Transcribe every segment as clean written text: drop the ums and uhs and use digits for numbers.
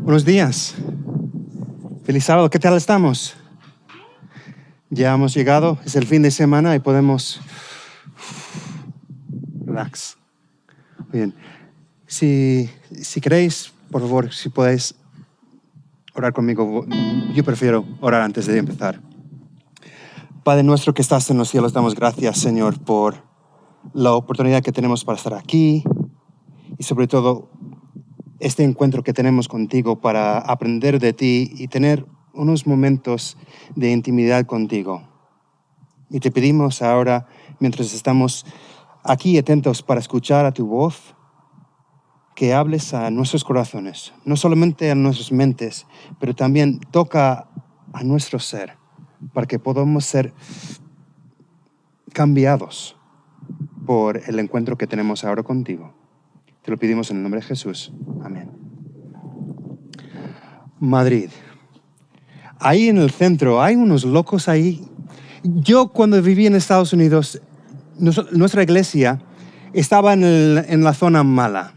Buenos días. Feliz sábado. ¿Qué tal estamos? Ya hemos llegado. Es el fin de semana y podemos relax. Muy bien. Si queréis, por favor, si podéis orar conmigo. Yo prefiero orar antes de empezar. Padre nuestro que estás en los cielos, damos gracias, Señor, por la oportunidad que tenemos para estar aquí y sobre todo este encuentro que tenemos contigo para aprender de ti y tener unos momentos de intimidad contigo. Y te pedimos ahora, mientras estamos aquí atentos para escuchar a tu voz, que hables a nuestros corazones, no solamente a nuestras mentes, pero también toca a nuestro ser, para que podamos ser cambiados por el encuentro que tenemos ahora contigo. Te lo pedimos en el nombre de Jesús. Amén. Madrid. Ahí en el centro hay unos locos ahí. Yo cuando viví en Estados Unidos, nuestra iglesia estaba en la zona mala,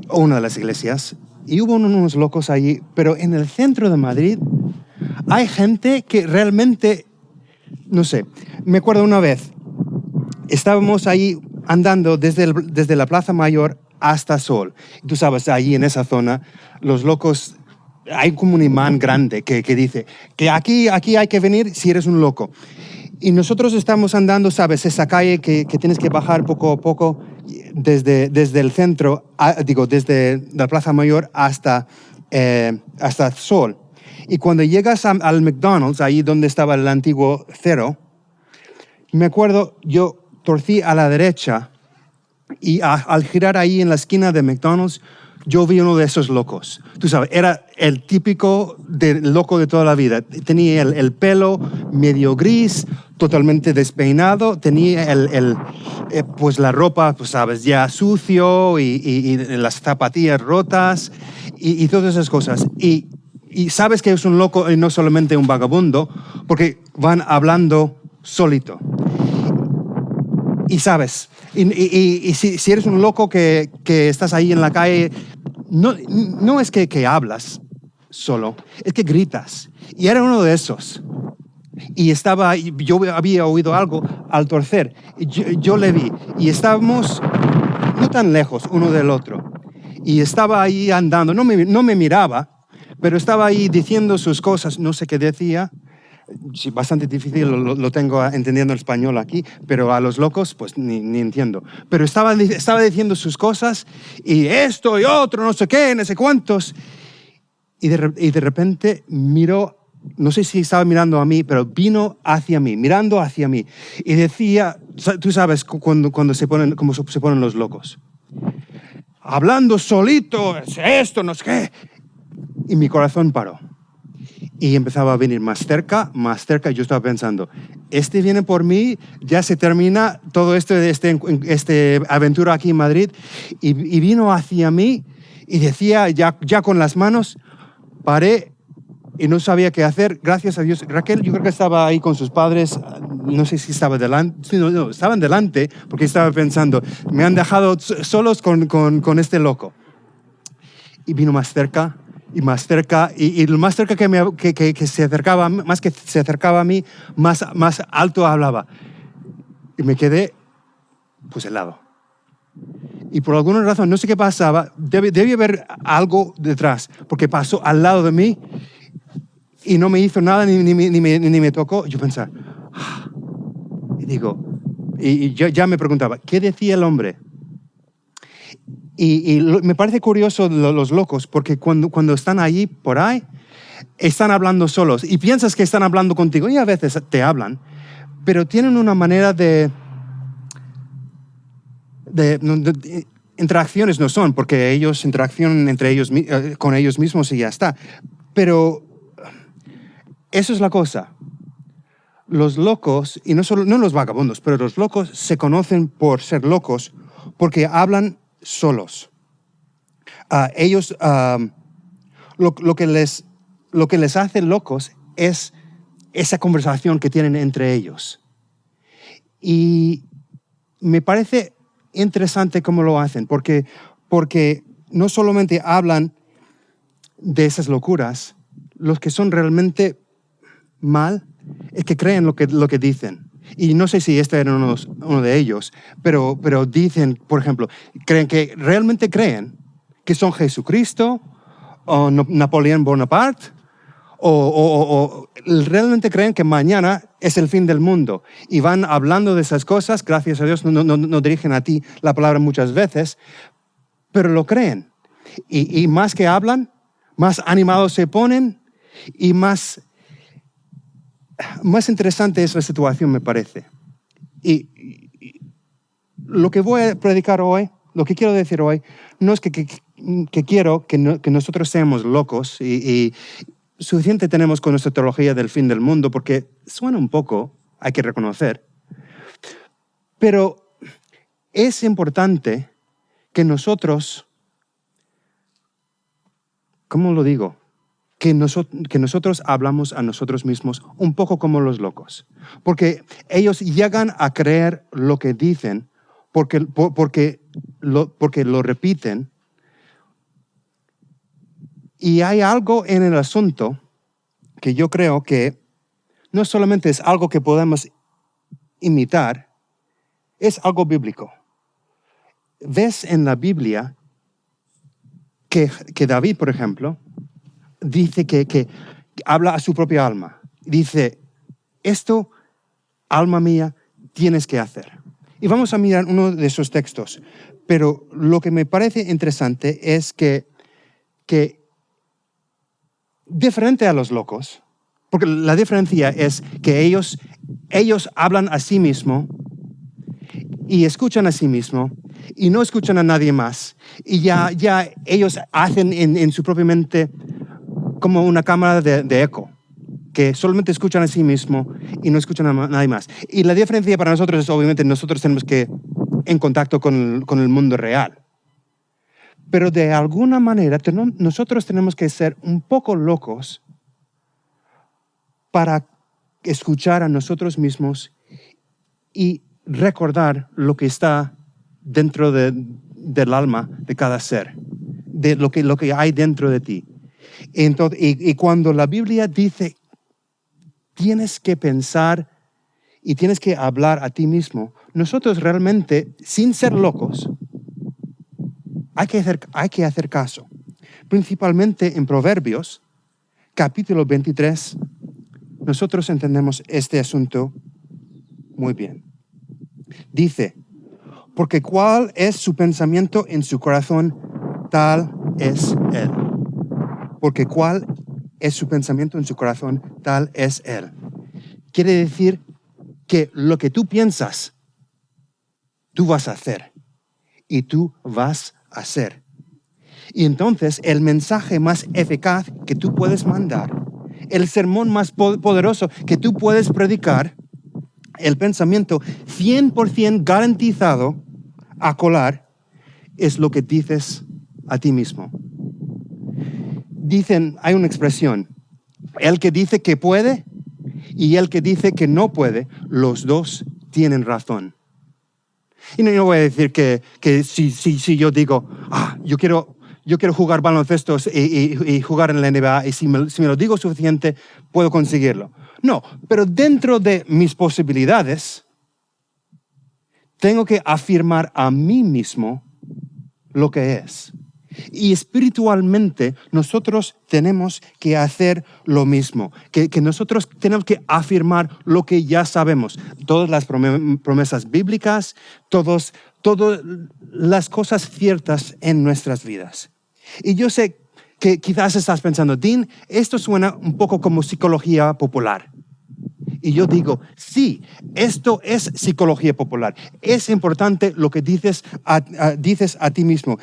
una de las iglesias, y hubo unos locos allí, pero en el centro de Madrid hay gente que realmente, no sé, me acuerdo una vez, estábamos ahí andando desde la Plaza Mayor hasta Sol. Tú sabes, allí en esa zona, los locos, hay como un imán grande que dice que aquí hay que venir si eres un loco. Y nosotros estamos andando, sabes, esa calle que tienes que bajar poco a poco desde el centro, desde la Plaza Mayor hasta Sol. Y cuando llegas al McDonald's, ahí donde estaba el antiguo Cero, me acuerdo, yo torcí a la derecha y al girar ahí en la esquina de McDonald's, yo vi uno de esos locos. Tú sabes, era el típico loco de toda la vida. Tenía el pelo medio gris, totalmente despeinado. Tenía pues la ropa, pues sabes, ya sucio y las zapatillas rotas y todas esas cosas. Y sabes que es un loco y no solamente un vagabundo, porque van hablando solito. Y sabes, y si eres un loco que estás ahí en la calle, no es que hablas solo, es que gritas. Y era uno de esos. Y yo había oído algo al torcer. Y yo le vi. Y estábamos no tan lejos uno del otro. Y estaba ahí andando, no me miraba, pero estaba ahí diciendo sus cosas, no sé qué decía. Sí, bastante difícil, lo tengo entendiendo el español aquí, pero a los locos pues ni entiendo. Pero estaba diciendo sus cosas y esto y otro, no sé qué, no sé cuántos. Y de repente miró, no sé si estaba mirando a mí, pero vino hacia mí, mirando hacia mí. Y decía, tú sabes cuando cómo se ponen los locos. Hablando solito, esto, no sé qué. Y mi corazón paró. Y empezaba a venir más cerca. Yo estaba pensando, este viene por mí, ya se termina todo este aventura aquí en Madrid. Y vino hacia mí y decía, ya con las manos, paré y no sabía qué hacer. Gracias a Dios. Raquel, yo creo que estaba ahí con sus padres, no sé si estaba delante, no, estaban delante, porque estaba pensando, me han dejado solos con este loco. Y vino más cerca. Y más cerca, y lo más cerca que se acercaba, más que se acercaba a mí, más alto hablaba. Y me quedé, pues, helado. Y por alguna razón, no sé qué pasaba, debía haber algo detrás, porque pasó al lado de mí y no me hizo nada, ni me tocó. Yo pensaba, y digo, y yo ya me preguntaba, ¿qué decía el hombre? Y me parece curioso los locos, porque cuando están allí, por ahí, están hablando solos. Y piensas que están hablando contigo, y a veces te hablan, pero tienen una manera de interacciones no son, porque ellos interaccionan entre ellos, con ellos mismos y ya está. Pero eso es la cosa. Los locos, y no los vagabundos, pero los locos se conocen por ser locos, porque hablan solos. Ellos, lo que les hace locos es esa conversación que tienen entre ellos. Y me parece interesante cómo lo hacen, porque no solamente hablan de esas locuras, los que son realmente mal, es que creen lo que dicen. Y no sé si este era uno de ellos, pero dicen, por ejemplo, realmente creen que son Jesucristo o Napoleón Bonaparte, o realmente creen que mañana es el fin del mundo y van hablando de esas cosas. Gracias a Dios no dirigen a ti la palabra muchas veces, pero lo creen. Y más que hablan, más animados se ponen y más interesante es la situación, me parece. Y lo que voy a predicar hoy, lo que quiero decir hoy, no es que quiero que nosotros seamos locos y suficiente tenemos con nuestra teología del fin del mundo, porque suena un poco, hay que reconocer, pero es importante que nosotros, ¿cómo lo digo? Que nosotros hablamos a nosotros mismos un poco como los locos, porque ellos llegan a creer lo que dicen, porque lo repiten. Y hay algo en el asunto que yo creo que no solamente es algo que podemos imitar, es algo bíblico. Ves en la Biblia que David, por ejemplo, dice que habla a su propia alma. Dice, esto, alma mía, tienes que hacer. Y vamos a mirar uno de esos textos. Pero lo que me parece interesante es que diferente a los locos, porque la diferencia es que ellos hablan a sí mismos y escuchan a sí mismos y no escuchan a nadie más. Y ya ellos hacen en su propia mente como una cámara de eco, que solamente escuchan a sí mismos y no escuchan a nadie más. Y la diferencia para nosotros es, obviamente, nosotros tenemos que en contacto con el mundo real. Pero de alguna manera nosotros tenemos que ser un poco locos para escuchar a nosotros mismos y recordar lo que está dentro del alma de cada ser, de lo que hay dentro de ti. Entonces, y cuando la Biblia dice, tienes que pensar y tienes que hablar a ti mismo, nosotros realmente, sin ser locos, hay que hacer caso. Principalmente en Proverbios, capítulo 23, nosotros entendemos este asunto muy bien. Dice, porque cuál es su pensamiento en su corazón, tal es él. Porque cuál es su pensamiento en su corazón, tal es él. Quiere decir que lo que tú piensas, tú vas a hacer. Y tú vas a hacer. Y entonces el mensaje más eficaz que tú puedes mandar, el sermón más poderoso que tú puedes predicar, el pensamiento 100% garantizado a colar, es lo que dices a ti mismo. Dicen, hay una expresión, el que dice que puede y el que dice que no puede, los dos tienen razón. Y no voy a decir que si yo digo, yo quiero jugar baloncesto y jugar en la NBA, y si me lo digo suficiente, puedo conseguirlo. No, pero dentro de mis posibilidades, tengo que afirmar a mí mismo lo que es. Y espiritualmente nosotros tenemos que hacer lo mismo, que nosotros tenemos que afirmar lo que ya sabemos. Todas las promesas bíblicas, todas las cosas ciertas en nuestras vidas. Y yo sé que quizás estás pensando, Dean, esto suena un poco como psicología popular. Y yo digo, sí, esto es psicología popular. Es importante lo que dices a ti mismo.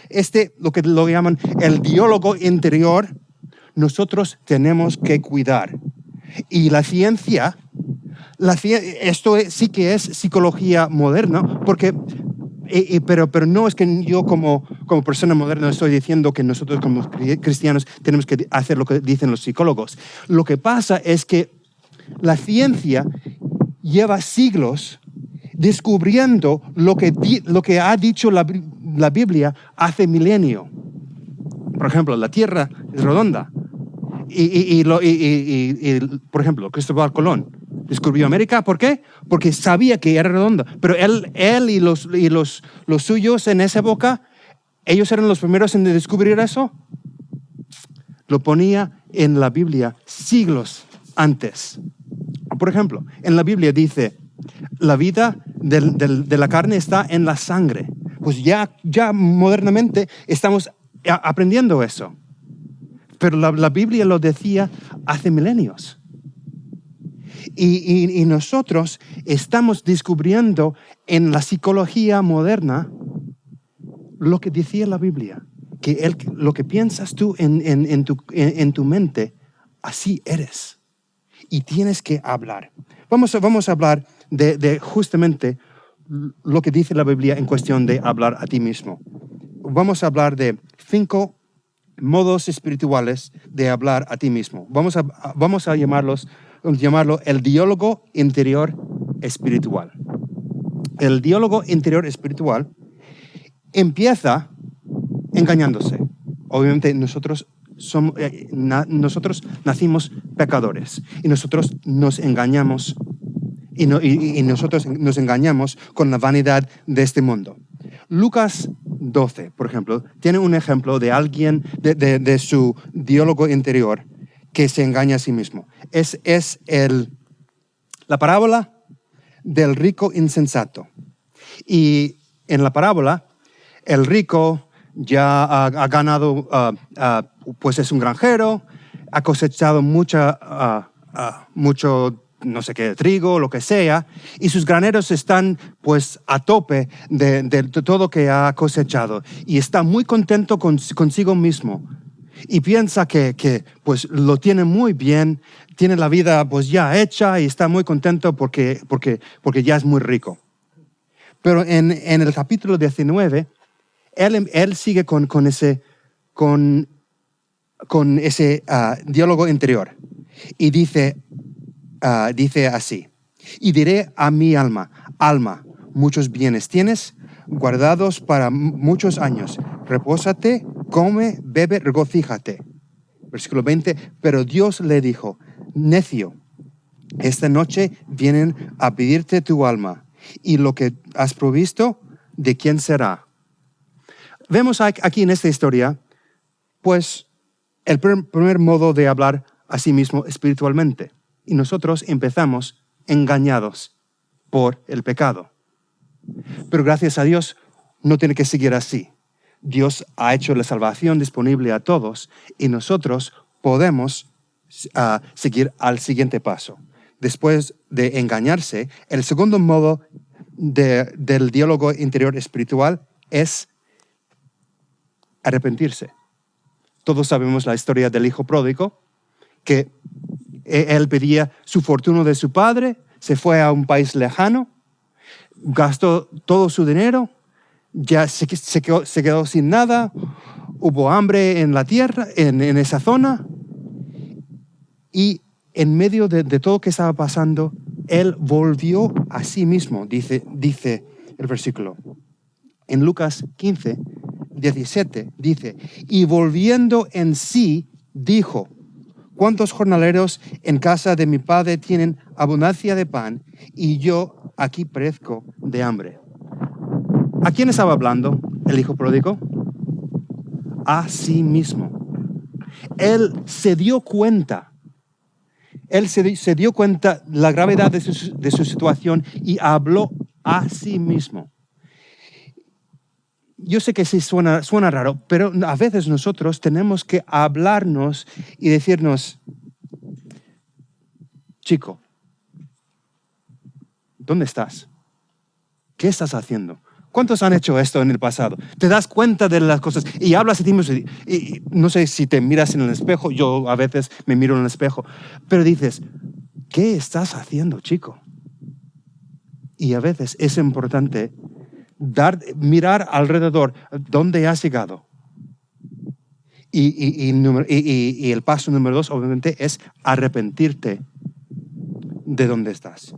Lo que lo llaman el diálogo interior, nosotros tenemos que cuidar. Y la ciencia, esto sí que es psicología moderna, porque, pero no es que yo como persona moderna estoy diciendo que nosotros como cristianos tenemos que hacer lo que dicen los psicólogos. Lo que pasa es que la ciencia lleva siglos descubriendo lo que ha dicho la Biblia hace milenio. Por ejemplo, la Tierra es redonda. Por ejemplo, Cristóbal Colón descubrió América. ¿Por qué? Porque sabía que era redonda. Pero él y los suyos en esa época, ellos eran los primeros en descubrir eso. Lo ponía en la Biblia siglos antes. Por ejemplo, en la Biblia dice, la vida de la carne está en la sangre. Pues ya modernamente estamos aprendiendo eso. Pero la Biblia lo decía hace milenios. Y nosotros estamos descubriendo en la psicología moderna lo que decía la Biblia. Que lo que piensas tú en tu mente, así eres. Y tienes que hablar. Vamos a hablar de justamente lo que dice la Biblia en cuestión de hablar a ti mismo. Vamos a hablar de 5 modos espirituales de hablar a ti mismo. Vamos a llamarlo el diálogo interior espiritual. El diálogo interior espiritual empieza engañándose. Obviamente nosotros nacimos pecadores y nosotros nos engañamos y nosotros nos engañamos con la vanidad de este mundo. Lucas 12, por ejemplo, tiene un ejemplo de alguien de su diálogo interior que se engaña a sí mismo. Es la parábola del rico insensato. Y en la parábola, el rico ya ha ganado, pues es un granjero, ha cosechado mucho, no sé qué, trigo, lo que sea, y sus graneros están pues a tope de todo que ha cosechado. Y está muy contento consigo mismo. Y piensa que pues lo tiene muy bien, tiene la vida pues ya hecha y está muy contento porque ya es muy rico. Pero en el capítulo 19, él sigue con ese diálogo interior. Y dice así, y diré a mi alma, muchos bienes tienes guardados para muchos años. Repósate, come, bebe, regocíjate. Versículo 20, pero Dios le dijo, necio, esta noche vienen a pedirte tu alma, y lo que has provisto, ¿de quién será? Vemos aquí en esta historia, pues, el primer modo de hablar a sí mismo espiritualmente. Y nosotros empezamos engañados por el pecado. Pero gracias a Dios no tiene que seguir así. Dios ha hecho la salvación disponible a todos y nosotros podemos seguir al siguiente paso. Después de engañarse, el segundo modo del diálogo interior espiritual es arrepentirse. Todos sabemos la historia del hijo pródigo, que él pedía su fortuna de su padre, se fue a un país lejano, gastó todo su dinero, ya se quedó sin nada, hubo hambre en la tierra, en esa zona, y en medio de todo lo que estaba pasando, él volvió a sí mismo, dice el versículo. En Lucas 15, 17, dice, y volviendo en sí, dijo, ¿cuántos jornaleros en casa de mi padre tienen abundancia de pan y yo aquí perezco de hambre? ¿A quién estaba hablando el hijo pródigo? A sí mismo. Él se dio cuenta. Él se dio cuenta la gravedad de su situación y habló a sí mismo. Yo sé que sí suena raro, pero a veces nosotros tenemos que hablarnos y decirnos, chico, ¿dónde estás? ¿Qué estás haciendo? ¿Cuántos han hecho esto en el pasado? Te das cuenta de las cosas y hablas a ti mismo. Y no sé si te miras en el espejo, yo a veces me miro en el espejo, pero dices, ¿qué estás haciendo, chico? Y a veces es importante mirar alrededor, ¿dónde has llegado? Y el paso número 2, obviamente, es arrepentirte de dónde estás.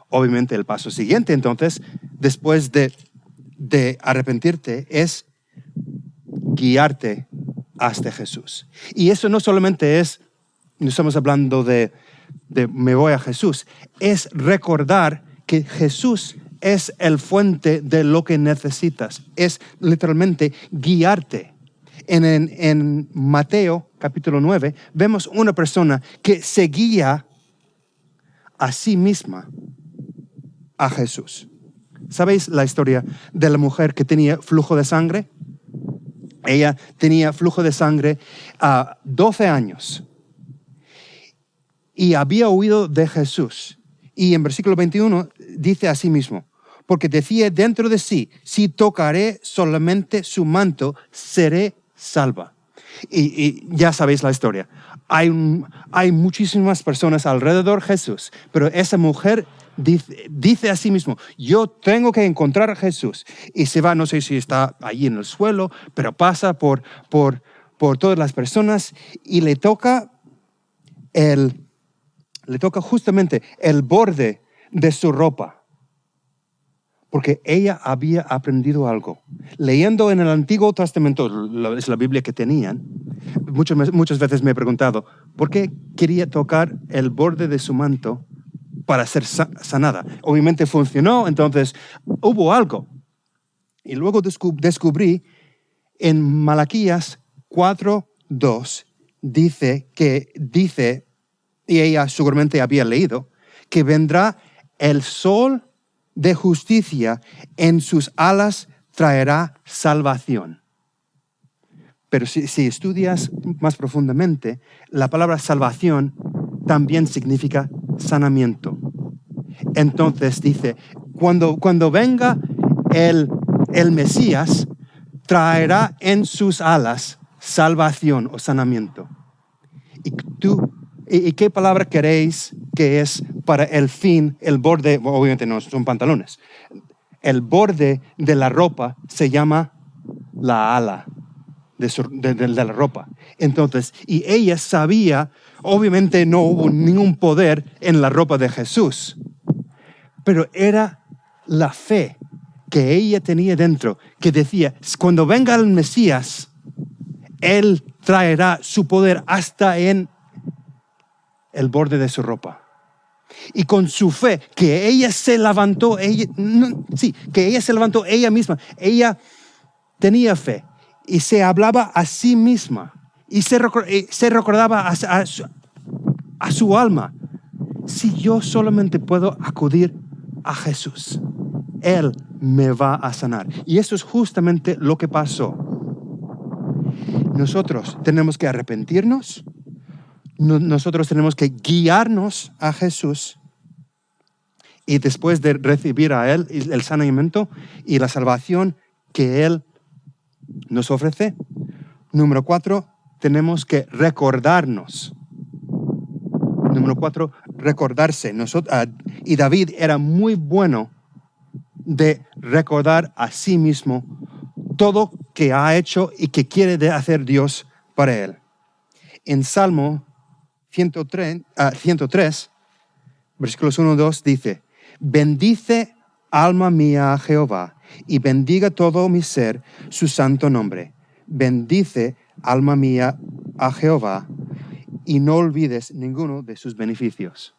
Obviamente, el paso siguiente, entonces, después de arrepentirte, es guiarte hasta Jesús. Y eso no solamente no estamos hablando de me voy a Jesús, es recordar que Jesús es el fuente de lo que necesitas. Es literalmente guiarte. En Mateo capítulo 9 vemos una persona que se guía a sí misma a Jesús. ¿Sabéis la historia de la mujer que tenía flujo de sangre? Ella tenía flujo de sangre a 12 años y había huido de Jesús. Y en versículo 21 dice a sí mismo, porque decía dentro de sí, si tocaré solamente su manto, seré salva. Y ya sabéis la historia. Hay muchísimas personas alrededor de Jesús, pero esa mujer dice a sí mismo, yo tengo que encontrar a Jesús. Y se va, no sé si está allí en el suelo, pero pasa por todas las personas y le toca justamente el borde de su ropa. Porque ella había aprendido algo. Leyendo en el Antiguo Testamento, es la Biblia que tenían, muchas veces me he preguntado, ¿por qué quería tocar el borde de su manto para ser sanada? Obviamente funcionó, entonces hubo algo. Y luego descubrí en Malaquías 4:2, dice, y ella seguramente había leído, que vendrá el sol de justicia, en sus alas traerá salvación. Pero si estudias más profundamente, la palabra salvación también significa sanamiento. Entonces dice, cuando venga el Mesías, traerá en sus alas salvación o sanamiento. ¿Y qué palabra queréis que es para el fin, el borde? Obviamente no son pantalones. El borde de la ropa se llama la ala de la ropa. Entonces, y ella sabía, obviamente no hubo ningún poder en la ropa de Jesús, pero era la fe que ella tenía dentro, que decía, cuando venga el Mesías, Él traerá su poder hasta en el borde de su ropa. Y con su fe, que ella se levantó, que ella se levantó ella misma. Ella tenía fe y se hablaba a sí misma y se recordaba a su alma. Si yo solamente puedo acudir a Jesús, Él me va a sanar. Y eso es justamente lo que pasó. Nosotros tenemos que arrepentirnos. Nosotros tenemos que guiarnos a Jesús y después de recibir a Él el sanamiento y la salvación que Él nos ofrece. Número 4, tenemos que recordarnos. Número 4, recordarse. Y David era muy bueno de recordar a sí mismo todo que ha hecho y que quiere hacer Dios para Él. En Salmo 103, versículos 1-2 dice, bendice alma mía a Jehová y bendiga todo mi ser su santo nombre. Bendice alma mía a Jehová y no olvides ninguno de sus beneficios.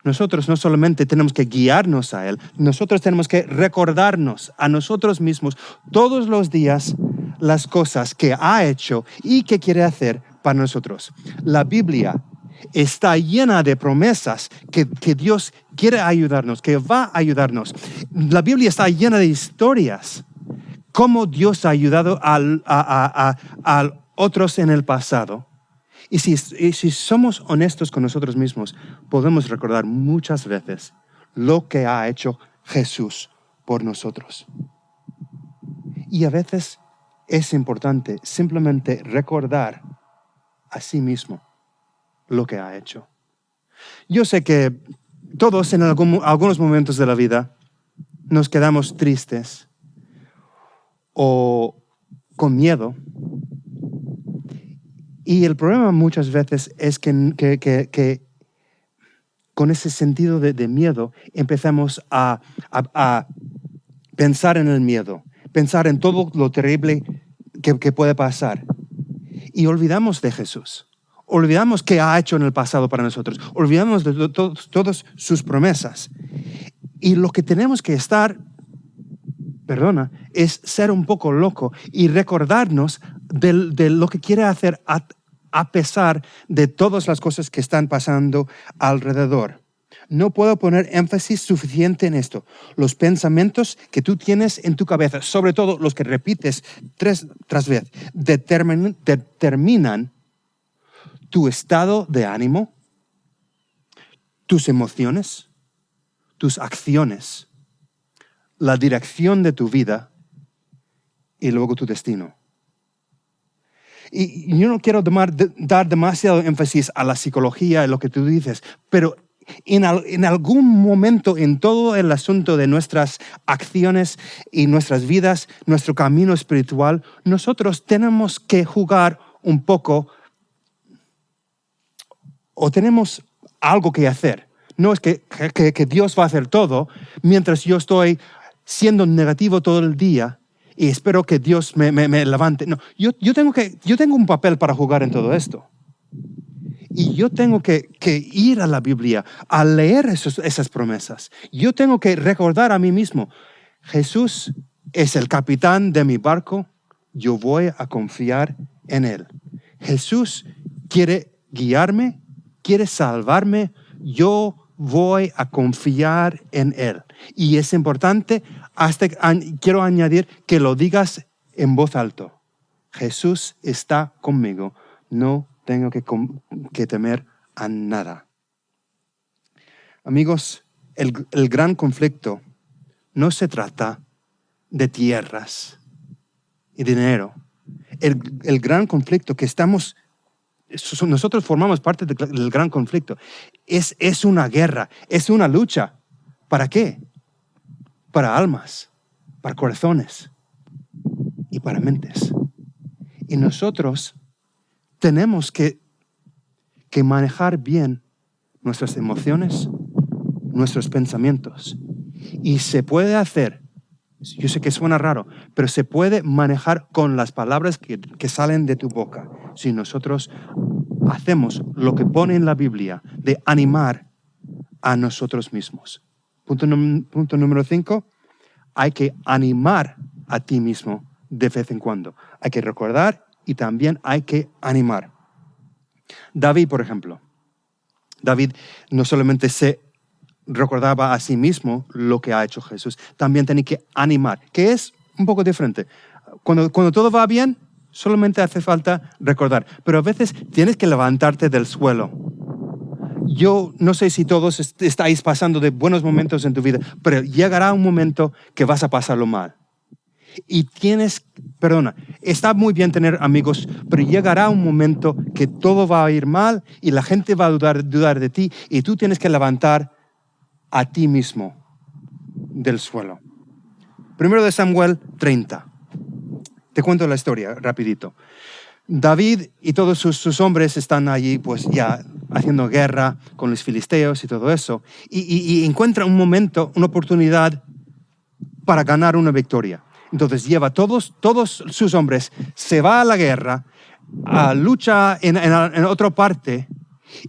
Nosotros no solamente tenemos que guiarnos a Él, nosotros tenemos que recordarnos a nosotros mismos todos los días las cosas que ha hecho y que quiere hacer para nosotros. La Biblia está llena de promesas que Dios quiere ayudarnos, que va a ayudarnos. La Biblia está llena de historias, cómo Dios ha ayudado a otros en el pasado. Y si somos honestos con nosotros mismos, podemos recordar muchas veces lo que ha hecho Jesús por nosotros. Y a veces es importante simplemente recordar a sí mismo lo que ha hecho. Yo sé que todos en algunos momentos de la vida nos quedamos tristes o con miedo. Y el problema muchas veces es que con ese sentido de miedo empezamos a pensar en el miedo, pensar en todo lo terrible que puede pasar. y olvidamos de Jesús. Olvidamos qué ha hecho en el pasado para nosotros. Olvidamos de todas sus promesas. Y lo que tenemos que estar, es ser un poco loco y recordarnos de lo que quiere hacer a pesar de todas las cosas que están pasando alrededor. No puedo poner énfasis suficiente en esto. Los pensamientos que tú tienes en tu cabeza, sobre todo los que repites tras vez, determinan tu estado de ánimo, tus emociones, tus acciones, la dirección de tu vida y luego tu destino. Y yo no quiero dar demasiado énfasis a la psicología y lo que tú dices, pero en algún momento en todo el asunto de nuestras acciones y nuestras vidas, nuestro camino espiritual, nosotros tenemos que jugar un poco o tenemos algo que hacer. No es que Dios va a hacer todo mientras yo estoy siendo negativo todo el día y espero que Dios me levante. No, yo tengo un papel para jugar en todo esto. Y yo tengo que ir a la Biblia, a leer esas promesas. Yo tengo que recordar a mí mismo, Jesús es el capitán de mi barco, yo voy a confiar en Él. Jesús quiere guiarme, quiere salvarme, yo voy a confiar en Él. Y es importante, quiero añadir, que lo digas en voz alta. Jesús está conmigo, no tengo que temer a nada. Amigos, el gran conflicto no se trata de tierras y dinero. El gran conflicto que nosotros formamos parte del gran conflicto. Es una guerra, es una lucha. ¿Para qué? Para almas, para corazones y para mentes. Y nosotros tenemos que manejar bien nuestras emociones, nuestros pensamientos. Y se puede hacer, yo sé que suena raro, pero se puede manejar con las palabras que salen de tu boca. Si nosotros hacemos lo que pone en la Biblia de animar a nosotros mismos. Punto número 5, hay que animar a ti mismo de vez en cuando. Hay que recordar y también hay que animar. David, por ejemplo. David no solamente se recordaba a sí mismo lo que ha hecho Jesús, también tenía que animar, que es un poco diferente. Cuando todo va bien, solamente hace falta recordar, pero a veces tienes que levantarte del suelo. Yo no sé si todos estáis pasando de buenos momentos en tu vida, pero llegará un momento que vas a pasarlo mal. Y está muy bien tener amigos, pero llegará un momento que todo va a ir mal y la gente va a dudar de ti y tú tienes que levantar a ti mismo del suelo. 1 Samuel 30. Te cuento la historia rapidito. David y todos sus hombres están allí pues ya haciendo guerra con los filisteos y todo eso y encuentra un momento, una oportunidad para ganar una victoria. Entonces lleva todos sus hombres, se va a la guerra, lucha en otra parte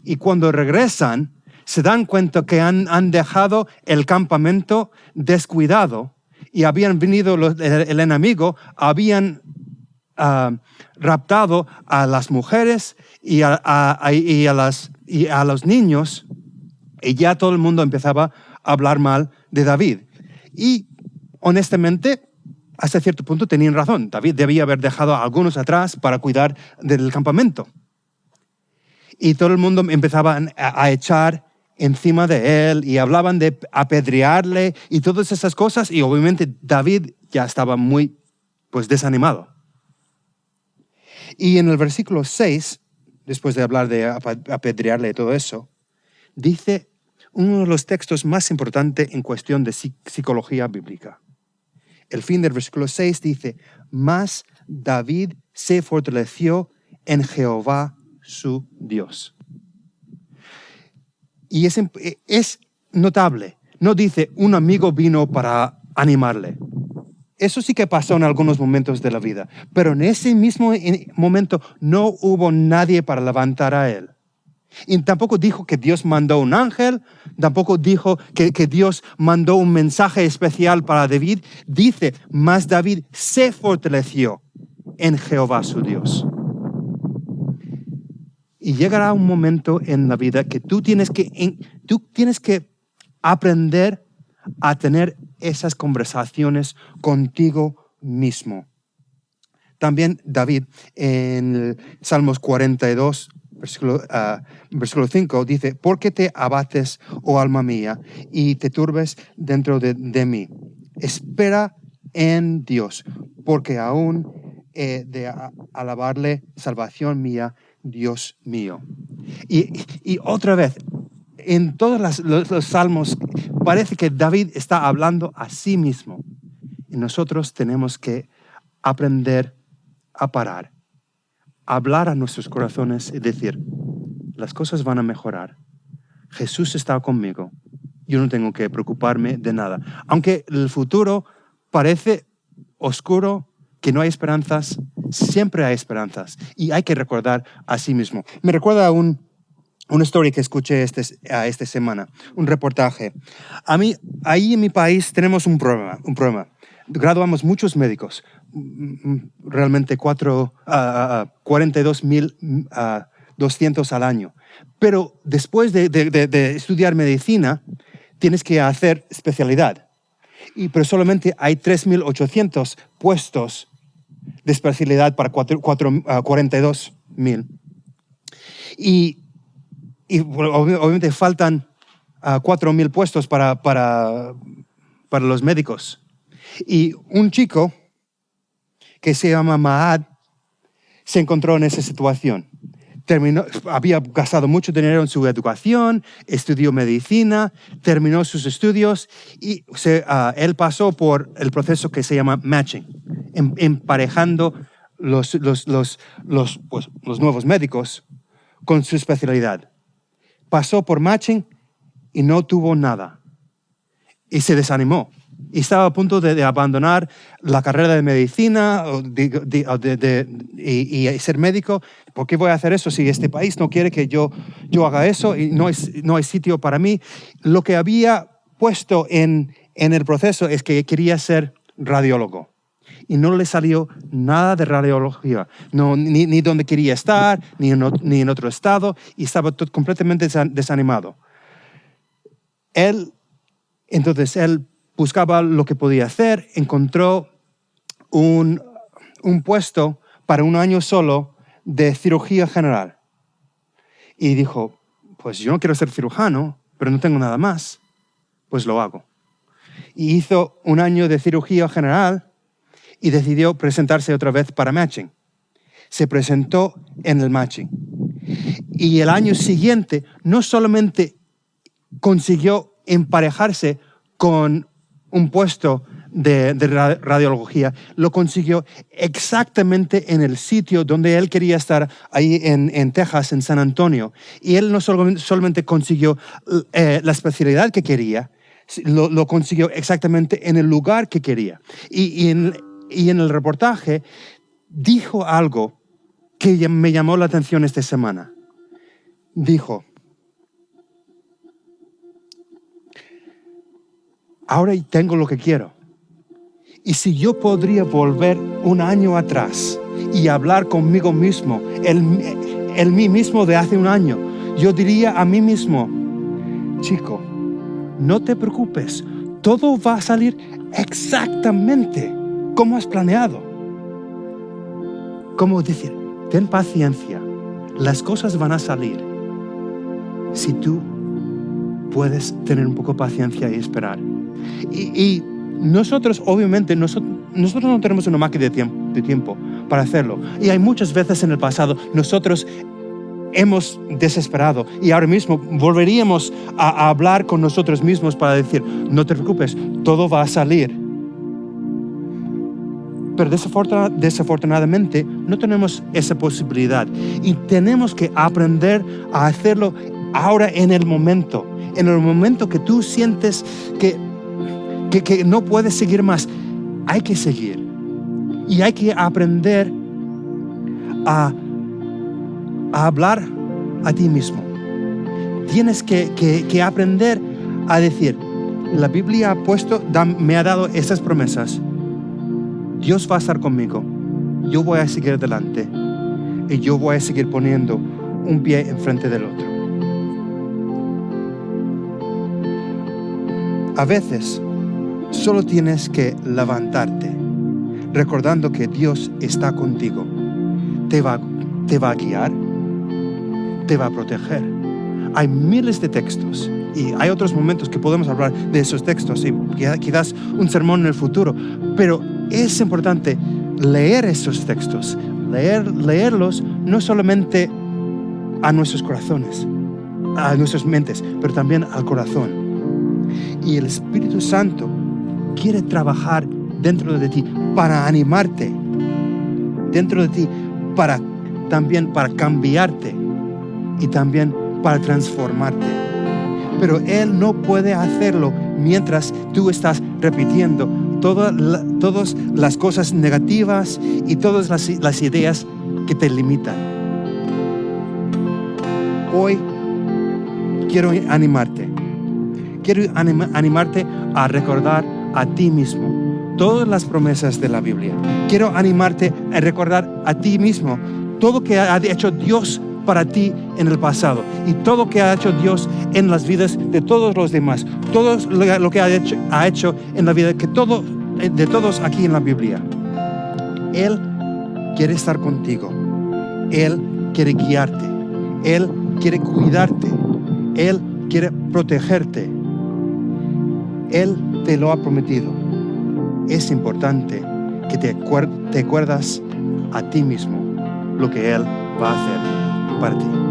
y cuando regresan se dan cuenta que han dejado el campamento descuidado y habían venido el enemigo, habían raptado a las mujeres y a los niños y ya todo el mundo empezaba a hablar mal de David. Y honestamente, hasta cierto punto tenían razón. David debía haber dejado a algunos atrás para cuidar del campamento. Y todo el mundo empezaba a echar encima de él y hablaban de apedrearle y todas esas cosas. Y obviamente David ya estaba muy desanimado. Y en el versículo 6, después de hablar de apedrearle y todo eso, dice uno de los textos más importantes en cuestión de psicología bíblica. El fin del versículo 6 dice, mas David se fortaleció en Jehová su Dios. Y es notable. No dice, un amigo vino para animarle. Eso sí que pasó en algunos momentos de la vida. Pero en ese mismo momento no hubo nadie para levantar a él. Y tampoco dijo que Dios mandó un ángel, tampoco dijo que Dios mandó un mensaje especial para David. Dice, mas David se fortaleció en Jehová su Dios. Y llegará un momento en la vida que tú tienes que aprender a tener esas conversaciones contigo mismo. También David en Salmos 42, versículo 5, dice, ¿por qué te abates, oh alma mía, y te turbes dentro de mí? Espera en Dios, porque aún he de alabarle, salvación mía, Dios mío. Y otra vez, en todos los salmos parece que David está hablando a sí mismo. Y nosotros tenemos que aprender a parar, hablar a nuestros corazones y decir, las cosas van a mejorar. Jesús está conmigo. Yo no tengo que preocuparme de nada. Aunque el futuro parece oscuro, que no hay esperanzas, siempre hay esperanzas. Y hay que recordar a sí mismo. Me recuerda una historia que escuché esta semana, un reportaje. Ahí en mi país tenemos un problema. Graduamos muchos médicos, realmente 42,200 al año. Pero después de estudiar medicina, tienes que hacer especialidad. Pero solamente hay 3,800 puestos de especialidad para 42,000. Y obviamente faltan 4,000 puestos para los médicos. Y un chico que se llama Maad se encontró en esa situación. Había gastado mucho dinero en su educación, estudió medicina, terminó sus estudios y él pasó por el proceso que se llama matching, emparejando los nuevos médicos con su especialidad. Pasó por matching y no tuvo nada. Y se desanimó. Y estaba a punto de abandonar la carrera de medicina y ser médico. ¿Por qué voy a hacer eso si este país no quiere que yo haga eso y no hay sitio para mí? Lo que había puesto en el proceso es que quería ser radiólogo. Y no le salió nada de radiología, ni dónde quería estar, ni en otro estado, y estaba completamente desanimado. Entonces él buscaba lo que podía hacer, encontró un puesto para un año solo de cirugía general. Y dijo, pues yo no quiero ser cirujano, pero no tengo nada más, pues lo hago. Y hizo un año de cirugía general y decidió presentarse otra vez para matching. Se presentó en el matching. Y el año siguiente no solamente consiguió emparejarse con un puesto de radiología, lo consiguió exactamente en el sitio donde él quería estar, ahí en Texas, en San Antonio. Y él no solamente consiguió la especialidad que quería, lo consiguió exactamente en el lugar que quería. Y en el reportaje dijo algo que me llamó la atención esta semana. Dijo, ahora tengo lo que quiero. Y si yo podría volver un año atrás y hablar conmigo mismo, el mí mismo de hace un año, yo diría a mí mismo, chico, no te preocupes, todo va a salir exactamente como has planeado. Como decir, ten paciencia, las cosas van a salir si tú puedes tener un poco de paciencia y esperar. Y nosotros, obviamente, nosotros no tenemos una máquina de tiempo para hacerlo. Y hay muchas veces en el pasado nosotros hemos desesperado y ahora mismo volveríamos a hablar con nosotros mismos para decir, no te preocupes, todo va a salir. Pero desafortunadamente no tenemos esa posibilidad y tenemos que aprender a hacerlo ahora en el momento que tú sientes que no puedes seguir más. hay que seguir y hay que aprender a hablar a ti mismo. Tienes que aprender a decir, la Biblia me ha dado esas promesas. Dios va a estar conmigo. Yo voy a seguir adelante. Y yo voy a seguir poniendo un pie enfrente del otro. A veces, solo tienes que levantarte, recordando que Dios está contigo. Te va a guiar, te va a proteger. Hay miles de textos y hay otros momentos que podemos hablar de esos textos y quizás un sermón en el futuro, pero es importante leer esos textos, leerlos no solamente a nuestros corazones, a nuestras mentes, pero también al corazón. Y el Espíritu Santo quiere trabajar dentro de ti para animarte, dentro de ti también para cambiarte y también para transformarte. Pero Él no puede hacerlo mientras tú estás repitiendo todas las cosas negativas y todas las ideas que te limitan. Hoy quiero animarte. Quiero animarte a recordar a ti mismo todas las promesas de la Biblia. Quiero animarte a recordar a ti mismo todo que ha hecho Dios para ti en el pasado y todo lo que ha hecho Dios en las vidas de todos los demás, todo lo que ha hecho en la vida de todos aquí en la Biblia. Él quiere estar contigo, Él quiere guiarte, Él quiere cuidarte, Él quiere protegerte. Él te lo ha prometido. Es importante que te acuerdas a ti mismo lo que Él va a hacer para ti.